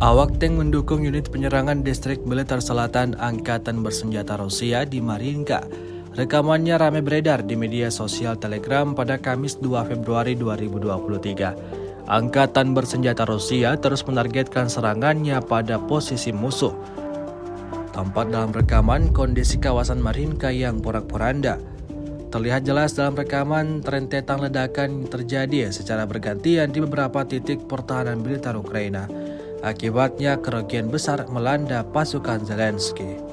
Awak tank mendukung unit penyerangan distrik militer selatan Angkatan Bersenjata Rusia di Mariinka. Rekamannya ramai beredar di media sosial Telegram pada Kamis 2 Februari 2023. Angkatan Bersenjata Rusia terus menargetkan serangannya pada posisi musuh. Tampak dalam rekaman kondisi kawasan Mariinka yang porak-poranda. Terlihat jelas dalam rekaman rentetan ledakan terjadi secara bergantian di beberapa titik pertahanan militer Ukraina. Akibatnya kerugian besar melanda pasukan Zelensky.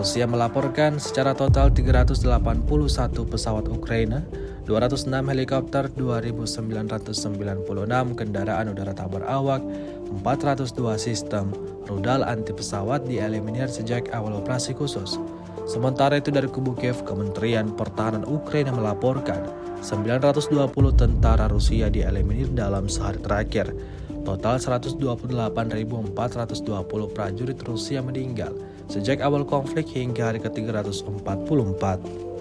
Rusia melaporkan secara total 381 pesawat Ukraina, 206 helikopter, 2.996 kendaraan udara tak berawak, 402 sistem rudal anti pesawat dieliminir sejak awal operasi khusus. Sementara itu dari kubu Kiev, Kementerian Pertahanan Ukraina melaporkan 920 tentara Rusia dieliminir dalam sehari terakhir. Total 128.420 prajurit Rusia meninggal sejak awal konflik hingga hari ke-344.